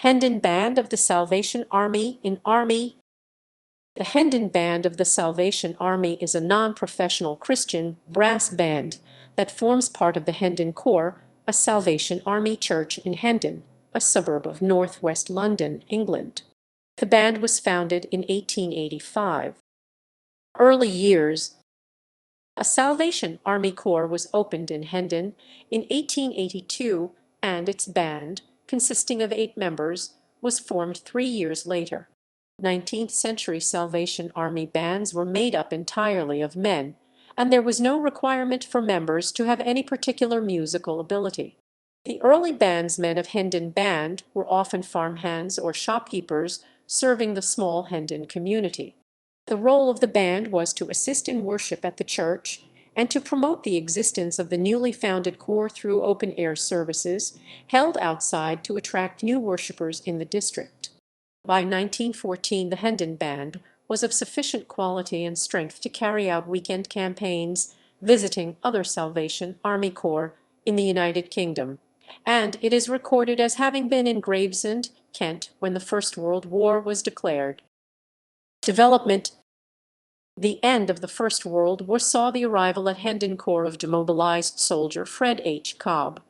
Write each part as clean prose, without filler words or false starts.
Hendon Band of the Salvation Army in Army. The Hendon Band of the Salvation Army is a non-professional Christian brass band that forms part of the Hendon Corps, a Salvation Army church in Hendon, a suburb of northwest London, England. The band was founded in 1885. Early years. A Salvation Army Corps was opened in Hendon in 1882, and its band, consisting of 8 members, was formed 3 years later. 19th-century Salvation Army bands were made up entirely of men, and there was no requirement for members to have any particular musical ability. The early bandsmen of Hendon Band were often farmhands or shopkeepers serving the small Hendon community. The role of the band was to assist in worship at the church and to promote the existence of the newly founded corps through open-air services held outside to attract new worshippers in the district. By 1914, the Hendon Band was of sufficient quality and strength to carry out weekend campaigns, visiting other Salvation Army Corps in the United Kingdom, and it is recorded as having been in Gravesend, Kent, when the First World War was declared. Development. The end of the First World War saw the arrival at Hendon Corps of demobilized soldier Fred H. Cobb.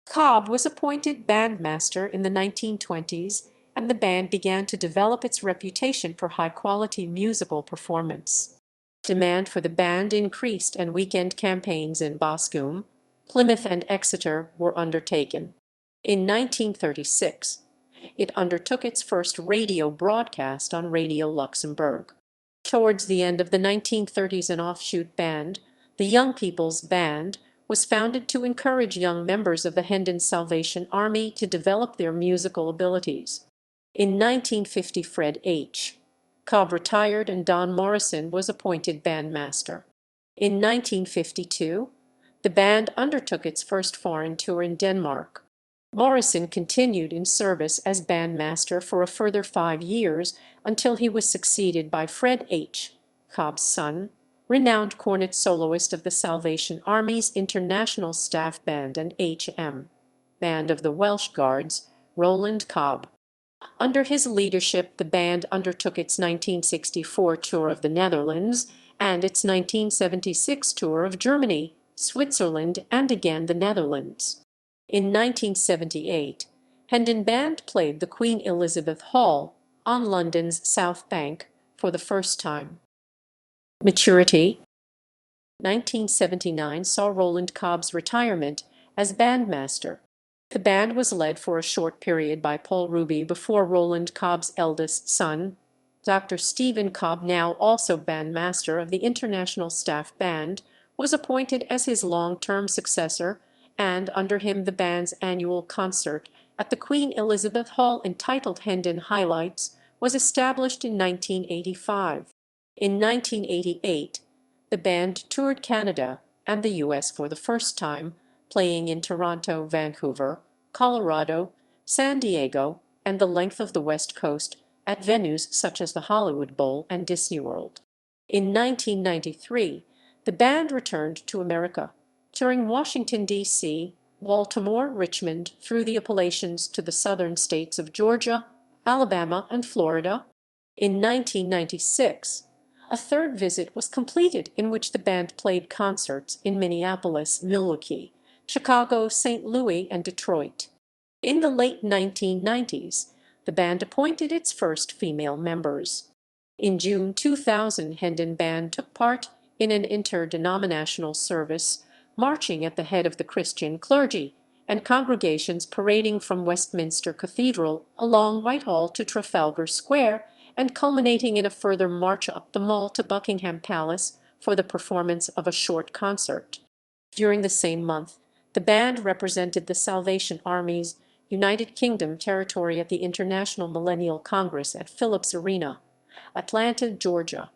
Cobb was appointed bandmaster in the 1920s, and the band began to develop its reputation for high-quality musical performance. Demand for the band increased, and weekend campaigns in Boscombe, Plymouth, and Exeter were undertaken. In 1936, it undertook its first radio broadcast on Radio Luxembourg. Towards the end of the 1930s, an offshoot band, the Young People's Band, was founded to encourage young members of the Hendon Salvation Army to develop their musical abilities. In 1950, Fred H. Cobb retired and Don Morrison was appointed bandmaster. In 1952, the band undertook its first foreign tour in Denmark. Morrison continued in service as bandmaster for a further 5 years until he was succeeded by Fred H. Cobb's son, renowned cornet soloist of the Salvation Army's International Staff Band and H.M. Band of the Welsh Guards, Roland Cobb. Under his leadership, the band undertook its 1964 tour of the Netherlands and its 1976 tour of Germany, Switzerland, and again the Netherlands. In 1978, Hendon Band played the Queen Elizabeth Hall on London's South Bank for the first time. Maturity. 1979 saw Roland Cobb's retirement as bandmaster. The band was led for a short period by Paul Ruby before Roland Cobb's eldest son, Dr. Stephen Cobb, now also bandmaster of the International Staff Band, was appointed as his long-term successor, and under him the band's annual concert at the Queen Elizabeth Hall entitled Hendon Highlights was established in 1985. In 1988, the band toured Canada and the U.S. for the first time, playing in Toronto, Vancouver, Colorado, San Diego, and the length of the West Coast at venues such as the Hollywood Bowl and Disney World. In 1993, the band returned to America, touring Washington, D.C., Baltimore, Richmond, through the Appalachians to the southern states of Georgia, Alabama, and Florida. In 1996, a third visit was completed in which the band played concerts in Minneapolis, Milwaukee, Chicago, St. Louis, and Detroit. In the late 1990s, the band appointed its first female members. In June 2000, Hendon Band took part in an interdenominational service, marching at the head of the Christian clergy and congregations parading from Westminster Cathedral along Whitehall to Trafalgar Square and culminating in a further march up the Mall to Buckingham Palace for the performance of a short concert. During the same month, the band represented the Salvation Army's United Kingdom territory at the International Millennial Congress at Phillips Arena, Atlanta, Georgia.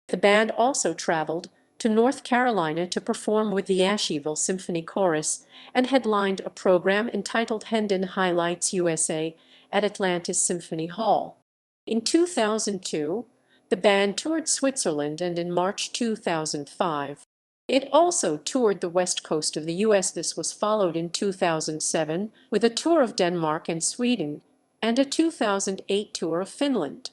The band also traveled to North Carolina to perform with the Asheville Symphony Chorus and headlined a program entitled Hendon Highlights USA at Atlanta's Symphony Hall. In 2002, the band toured Switzerland, and in March 2005, it also toured the west coast of the U.S. This was followed in 2007 with a tour of Denmark and Sweden, and a 2008 tour of Finland.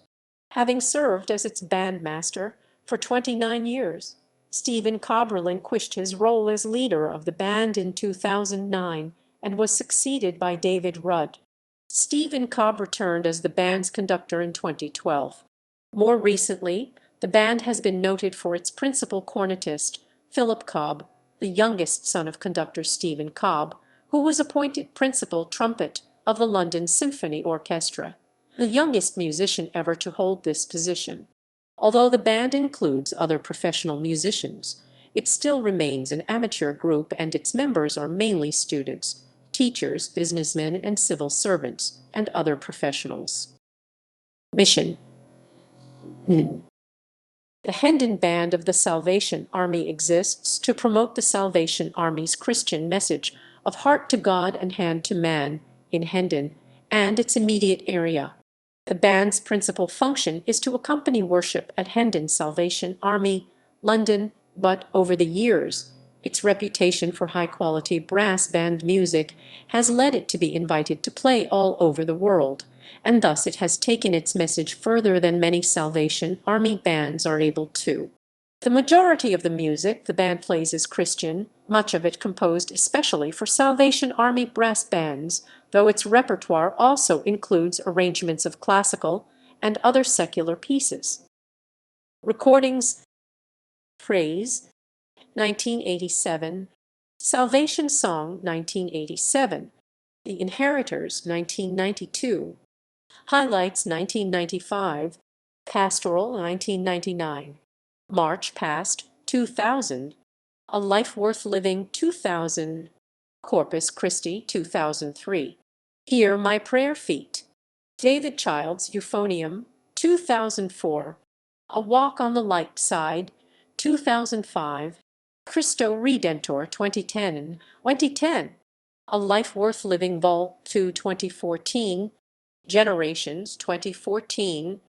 Having served as its bandmaster for 29 years, Stephen Cobb relinquished his role as leader of the band in 2009 and was succeeded by David Rudd. Stephen Cobb returned as the band's conductor in 2012. More recently, the band has been noted for its principal cornetist, Philip Cobb, the youngest son of conductor Stephen Cobb, who was appointed principal trumpet of the London Symphony Orchestra, the youngest musician ever to hold this position. Although the band includes other professional musicians, it still remains an amateur group and its members are mainly students, teachers, businessmen, and civil servants, and other professionals. Mission. The Hendon Band of the Salvation Army exists to promote the Salvation Army's Christian message of heart to God and hand to man in Hendon and its immediate area. The band's principal function is to accompany worship at Hendon Salvation Army, London, but over the years, its reputation for high-quality brass band music has led it to be invited to play all over the world, and thus it has taken its message further than many Salvation Army bands are able to. The majority of the music the band plays is Christian, much of it composed especially for Salvation Army brass bands, though its repertoire also includes arrangements of classical and other secular pieces. Recordings: Praise, 1987, Salvation Song, 1987, The Inheritors, 1992, Highlights, 1995, Pastoral, 1999, March Past, 2000, A Life Worth Living, 2000, Corpus Christi, 2003, Hear My Prayer Feet, David Child's Euphonium, 2004, A Walk on the Light Side, 2005, Cristo Redentor, 2010, A Life Worth Living Vol. 2, 2014, Generations, 2014,